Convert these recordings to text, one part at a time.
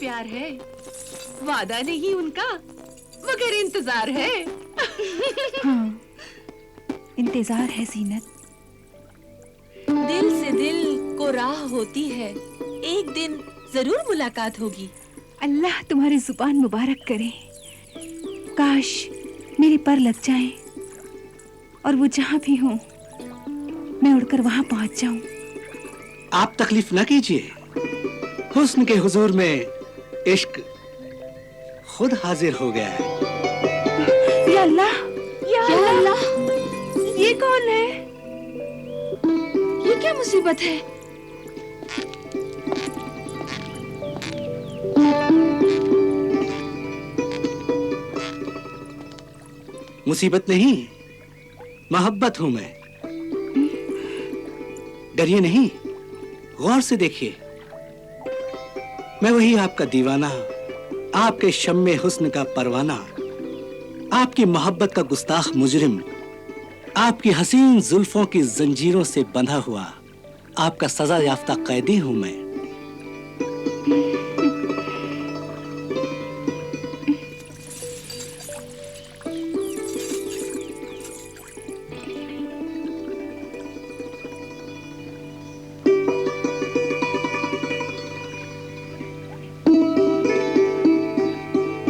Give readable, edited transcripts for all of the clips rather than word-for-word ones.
प्यार है, वादा नहीं उनका मगर इंतजार है। हाँ, इंतजार है जीनत। दिल से दिल को राह होती है, एक दिन जरूर मुलाकात होगी। अल्लाह तुम्हारी जुबान मुबारक करे। काश मेरे पर लग जाए और वो जहां भी हो मैं उड़कर वहां पहुंच जाऊं। आप तकलीफ न कीजिए, हुस्न के हुजूर में इश्क खुद हाजिर हो गया है। या अल्लाह, या अल्लाह, ये कौन है? ये क्या मुसीबत है? मुसीबत नहीं, मोहब्बत हूं मैं। डरिए नहीं, गौर से देखिए। मैं वही आपका दीवाना, आपके शम्मे हुस्न का परवाना, आपकी मोहब्बत का गुस्ताख मुजरिम, आपकी हसीन जुल्फों की जंजीरों से बंधा हुआ आपका सजा याफ्ता कैदी हूं मैं।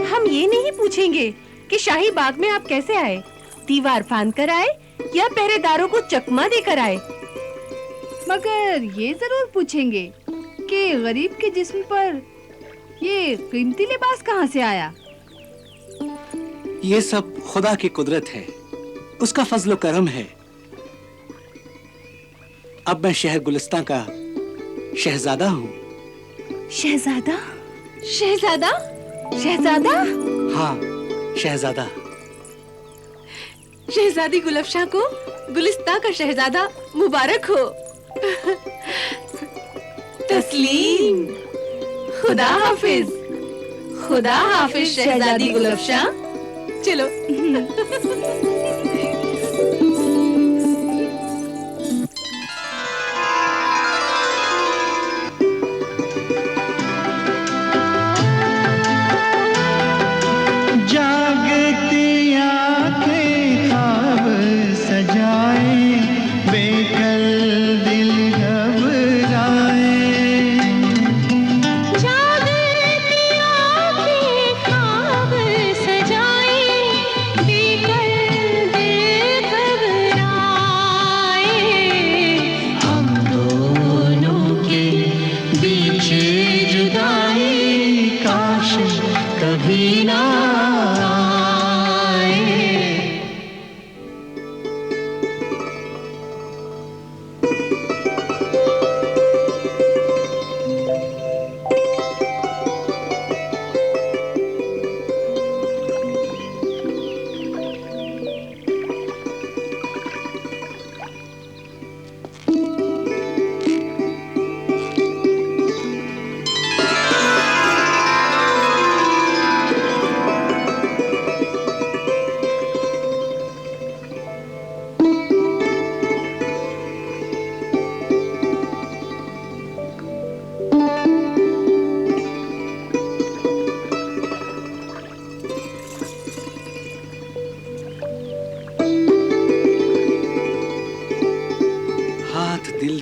हम ये नहीं पूछेंगे कि शाही बाग में आप कैसे आए, दीवार फांद कर आए या पहरेदारों को चकमा देकर आए, मगर ये जरूर पूछेंगे कि गरीब के जिस्म पर ये कीमती लिबास कहाँ से आया। ये सब खुदा की कुदरत है, उसका फजलो करम है। अब मैं शहर गुलिस्तां का शहजादा हूँ। शहजादा? शहजादा? शहजादा? हाँ, शहजादा। शहजादी गुलफशां को गुलिस्तां का शहजादा मुबारक हो। तस्लीम। खुदा हाफिज। खुदा हाफिज शहजादी गुलफशां। चलो।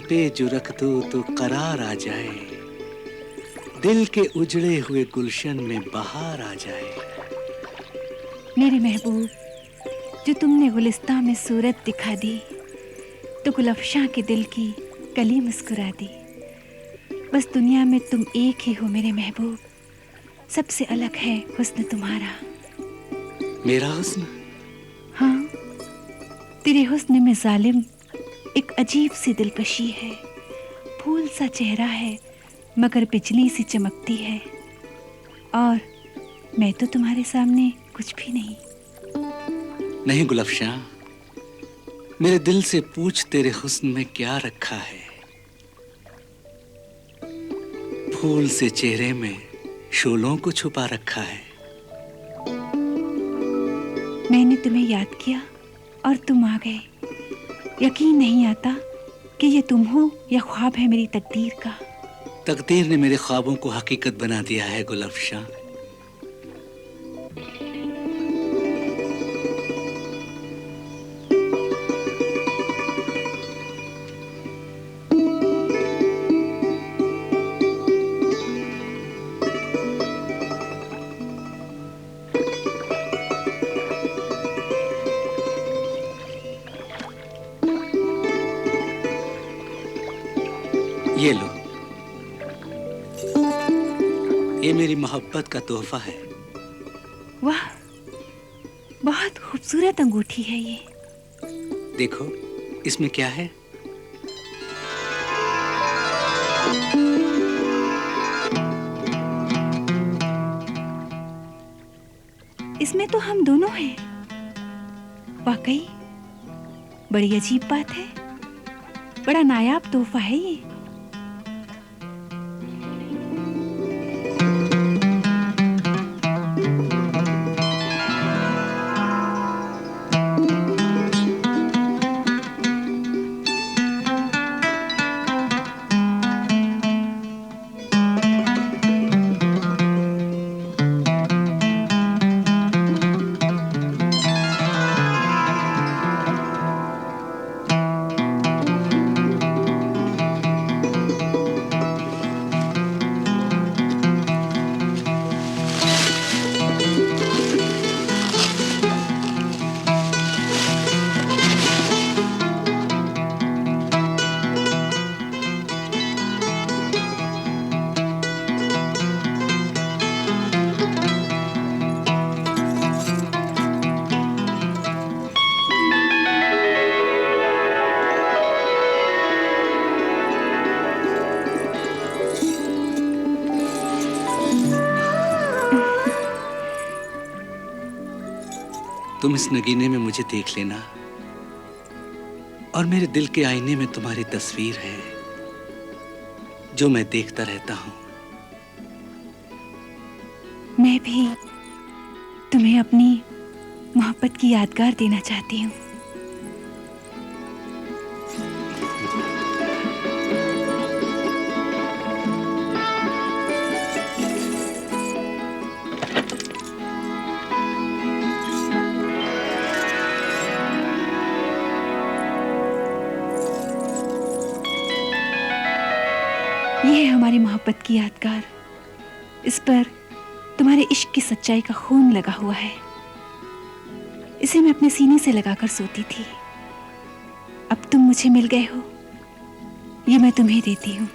पे जो रख दो तो करार आ जाए, दिल के उजड़े हुए गुलशन में बहार आ जाए। मेरे महबूब, जो तुमने गुलिस्तां में सूरत दिखा दी तो गुलफशां के दिल की कली मुस्कुरा दी। बस दुनिया में तुम एक ही हो मेरे महबूब, सबसे अलग है हुस्न तुम्हारा। मेरा हुस्न? हाँ, तेरे हुस्न में जालिम एक अजीब सी दिलकशी है। फूल सा चेहरा है मगर बिजली सी चमकती है, और मैं तो तुम्हारे सामने कुछ भी नहीं। नहीं गुलफशां, मेरे दिल से पूछ तेरे हुस्न में क्या रखा है। फूल से चेहरे में शोलों को छुपा रखा है। मैंने तुम्हें याद किया और तुम आ गए। यकीन नहीं आता कि ये तुम हो या ख्वाब है मेरी तकदीर का। तकदीर ने मेरे ख्वाबों को हकीकत बना दिया है गुलफशां। ये लो, ये मेरी मोहब्बत का तोहफा है। वाह, बहुत खूबसूरत अंगूठी है ये। देखो इसमें क्या है। इसमें तो हम दोनों हैं। वाकई बड़ी अजीब बात है, बड़ा नायाब तोहफा है ये। तुम इस नगीने में मुझे देख लेना और मेरे दिल के आईने में तुम्हारी तस्वीर है जो मैं देखता रहता हूं। मैं भी तुम्हें अपनी मोहब्बत की यादगार देना चाहती हूँ। ये है हमारी मोहब्बत की यादगार। इस पर तुम्हारे इश्क की सच्चाई का खून लगा हुआ है। इसे मैं अपने सीने से लगाकर सोती थी। अब तुम मुझे मिल गए हो, ये मैं तुम्हें देती हूँ।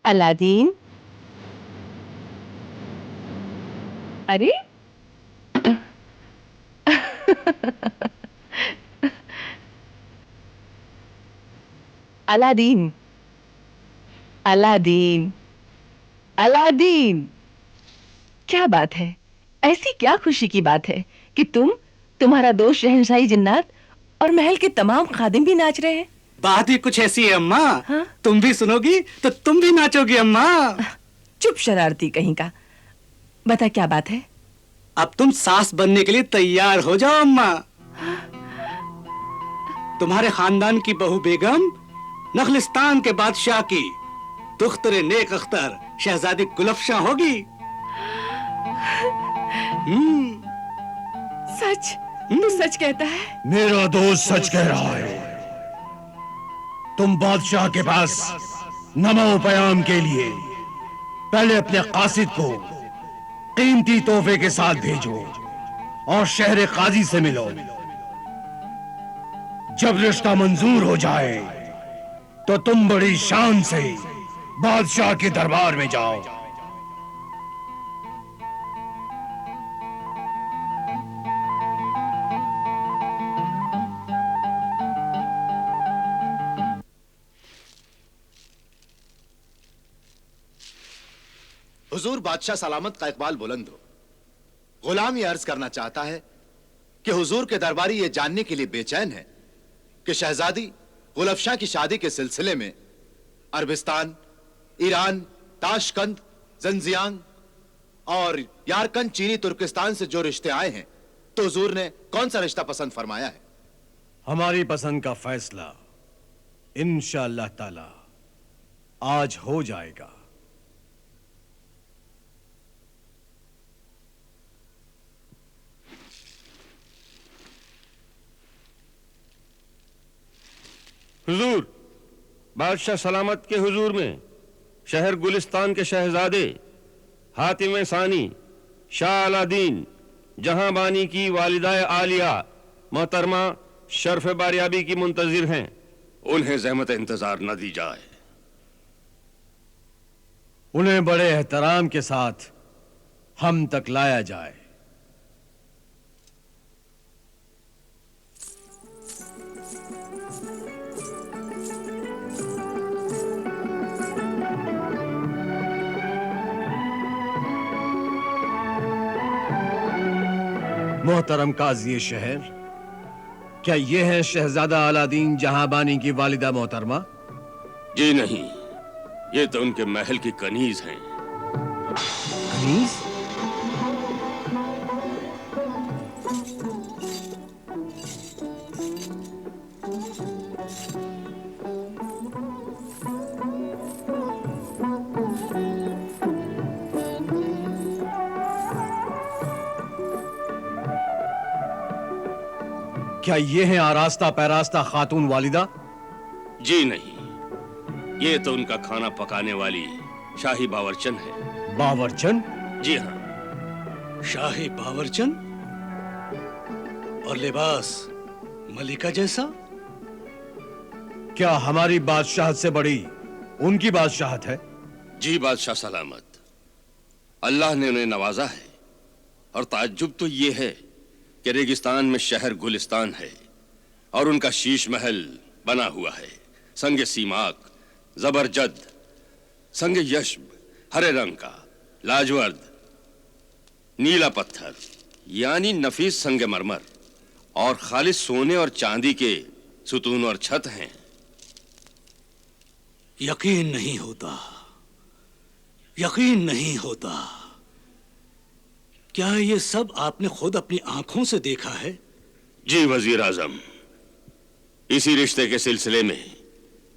अलादीन, अरे अलादीन, अलादीन, अलादीन, क्या बात है? ऐसी क्या खुशी की बात है कि तुम्हारा दोस्त शहंशाही जिन्नात और महल के तमाम खादिम भी नाच रहे हैं? बात ही कुछ ऐसी है अम्मा। हाँ? तुम भी सुनोगी तो तुम भी नाचोगी अम्मा। चुप शरारती कहीं का। बता क्या बात है? अब तुम सास बनने के लिए तैयार हो जाओ अम्मा। तुम्हारे खानदान की बहू बेगम नखलिस्तान के बादशाह की दुख्तरे नेक अख्तर शहजादी गुलफशां होगी। सच? तू सच कहता है? मेरा दोस्त सच कह रहा है। तुम बादशाह के पास नमो पयाम के लिए पहले अपने कासिद को कीमती तोहफे के साथ भेजो और शहर काजी से मिलो। जब रिश्ता मंजूर हो जाए तो तुम बड़ी शान से बादशाह के दरबार में जाओ। हुजूर बादशाह सलामत का इकबाल बुलंद हो। गुलाम ये अर्ज करना चाहता है कि हुजूर के दरबारी ये जानने के लिए बेचैन है कि शहजादी गुलफशां की शादी के सिलसिले में अरबिस्तान, ईरान, ताशकंद, जंजियांग और यारकंद चीनी तुर्किस्तान से जो रिश्ते आए हैं, तो हुजूर ने कौन सा रिश्ता पसंद फरमाया है? हमारी पसंद का फैसला इंशाअल्लाह ताला आज हो जाएगा। हुजूर, बादशाह सलामत के हुजूर में शहर गुलिस्तान के शहजादे हातिम सानी शाह अलादीन जहां बानी की वालिदा आलिया मोहतरमा शर्फ बारियाबी की मुंतजिर हैं। उन्हें ज़हमत इंतजार न दी जाए। उन्हें बड़े एहतराम के साथ हम तक लाया जाए। मोहतरम काजी शहर, क्या ये है शहजादा अलादीन जहांबानी की वालिदा मोहतरमा? जी नहीं, ये तो उनके महल की कनीज हैं। कनीज? क्या ये है आरास्ता पैरास्ता खातून वालिदा? जी नहीं, ये तो उनका खाना पकाने वाली शाही बावर्चन है। बावर्चन? जी हाँ। शाही बावर्चन और लिबास मलिका जैसा? क्या हमारी बादशाहत से बड़ी उनकी बादशाहत है? जी बादशाह सलामत, अल्लाह ने उन्हें नवाजा है। और ताज्जुब तो ये है कि रेगिस्तान में शहर गुलिस्तान है और उनका शीश महल बना हुआ है, संग सीमाक, जबरजद, संग यश्ब, हरे रंग का, लाजवर्द, नीला पत्थर यानी नफीस संग मरमर और खालिस सोने और चांदी के सुतून और छत हैं। यकीन नहीं होता, यकीन नहीं होता। क्या ये सब आपने खुद अपनी आंखों से देखा है? जी वजीर आजम, इसी रिश्ते के सिलसिले में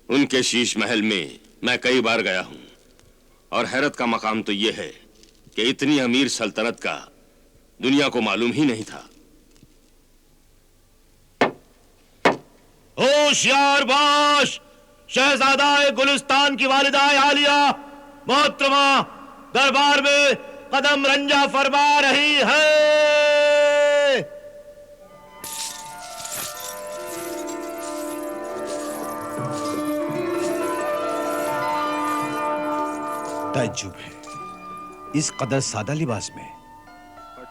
उनके शीश महल में मैं कई बार गया हूं और हैरत का मकाम तो यह है कि इतनी अमीर सल्तनत का दुनिया को मालूम ही नहीं था। होशियार बाश, शहजादा गुलिस्तान की वालिदा आलिया मोहतरमा दरबार में कदम रंजा फरमा रही है। ताज्जुब है इस कदर सादा लिबास में।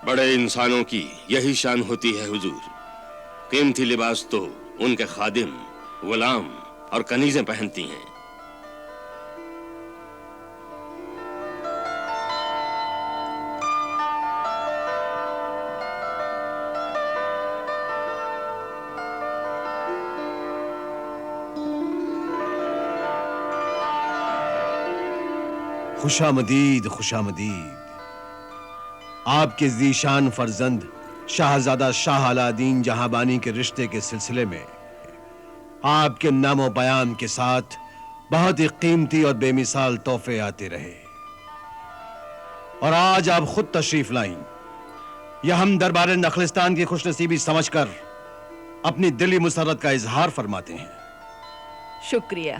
बड़े इंसानों की यही शान होती है हुजूर। कीमती लिबास तो उनके खादिम, गुलाम और कनीजें पहनती हैं। खुशामदीद खुशामदीद। आपके ज़ीशान फर्जंद शाहजादा शाह अलादीन जहांबानी के रिश्ते के सिलसिले में आपके नामो बयान के साथ बहुत ही कीमती और बेमिसाल तोहफे आते रहे, और आज आप खुद तशरीफ लाईं। यह हम दरबार नखलिस्तान की खुशनसीबी समझकर अपनी दिली मुसर्रत का इजहार फरमाते हैं। शुक्रिया।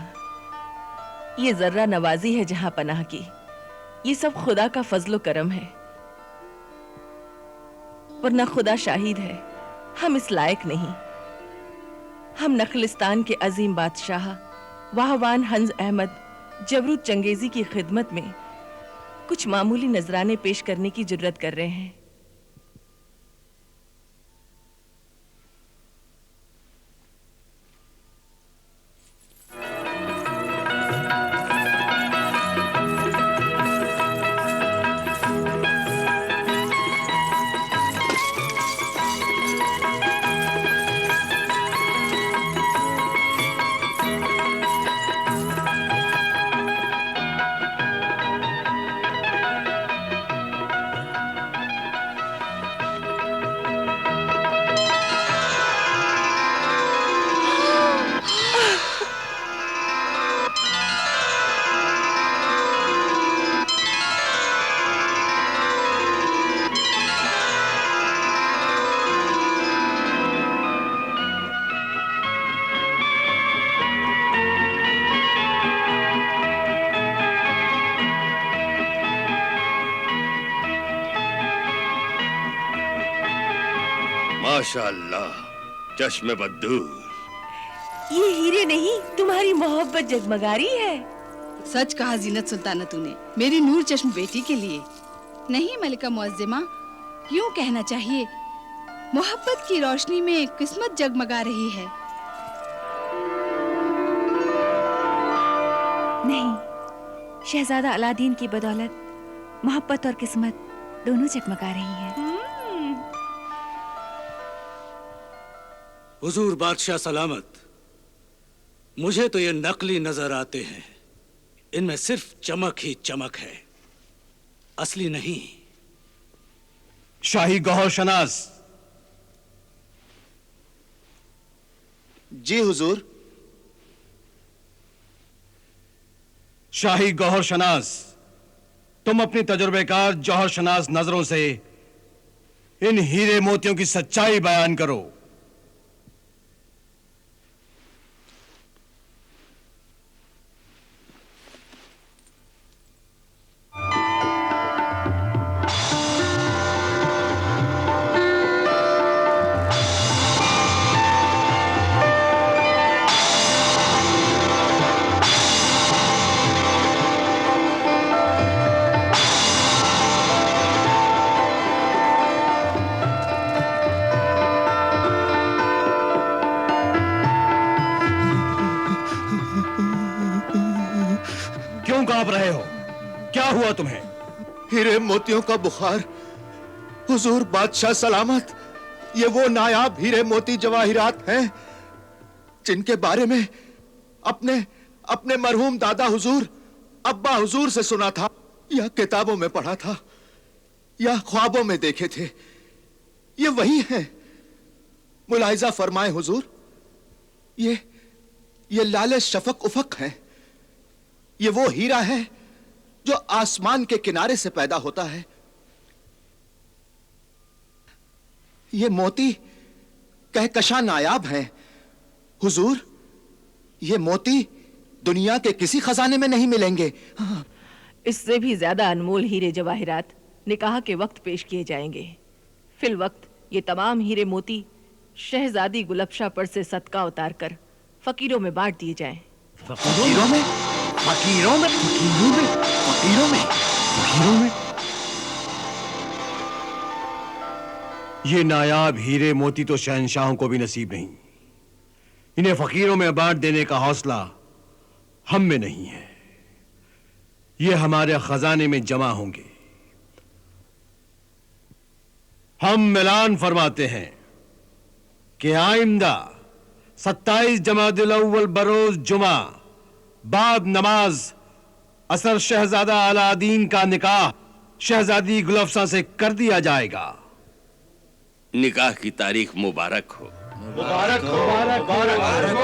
ये जर्रा नवाजी है जहां पनाह की। ये सब खुदा का फजलो करम है, वरना खुदा शाहिद है हम इस लायक नहीं। हम नखलिस्तान के अजीम बादशाह वाहवान हंज अहमद जबरूद चंगेजी की खिदमत में कुछ मामूली नजराने पेश करने की जुर्रत कर रहे हैं। माशाअल्लाह, चश्मे बद्दूर। ये हीरे नहीं, तुम्हारी मोहब्बत जगमगा रही है। सच कहा जीनत सुल्ताना तूने, मेरी नूर चश्म बेटी के लिए। नहीं मलिका मुअज्जिमा, यूं कहना चाहिए मोहब्बत की रोशनी में किस्मत जगमगा रही है। नहीं, शहजादा अलादीन की बदौलत मोहब्बत और किस्मत दोनों जगमगा रही हैं। हुजूर बादशाह सलामत। मुझे तो ये नकली नजर आते हैं, इनमें सिर्फ चमक ही चमक है, असली नहीं। शाही गौहर शनास। जी हुजूर। शाही गौहर शनास, तुम अपनी तजुर्बेकार जौहर शनास नजरों से इन हीरे मोतियों की सच्चाई बयान करो। क्यों कांप रहे हो? क्या हुआ तुम्हें? हीरे मोतियों का बुखार हुजूर बादशाह सलामत। ये वो नायाब हीरे मोती जवाहिरात हैं जिनके बारे में अपने अपने मरहूम दादा हुजूर अब्बा हुजूर से सुना था, या किताबों में पढ़ा था, या ख्वाबों में देखे थे। ये वही हैं। मुलाहिजा फरमाए हुजूर, ये लाले शफक उफक हैं। ये वो हीरा है जो आसमान के किनारे से पैदा होता है। ये मोती कहकशां नायाब हैं हुजूर। ये मोती दुनिया के किसी खजाने में नहीं मिलेंगे। इससे भी ज्यादा अनमोल हीरे जवाहिरात निकाह के वक्त पेश किए जाएंगे। फिल वक्त ये तमाम हीरे मोती शहजादी गुलबशा पर से सदका उतार कर फकीरों में बांट दिए जाएं। फकीरों में? फकीरों में? फकीरों में? फकीरों में? फकीरों में? ये नायाब हीरे मोती तो शहंशाहों को भी नसीब नहीं। इन्हें फकीरों में बांट देने का हौसला हम में नहीं है। ये हमारे खजाने में जमा होंगे। हम ऐलान फरमाते हैं कि आइंदा 27 जमादुल अव्वल बरोज जुमा बाद नमाज असल शहजादा अलादीन का निकाह शहजादी गुलफ्सा से कर दिया जाएगा। निकाह की तारीख मुबारक हो। मुबारक हो, मुबारक हो।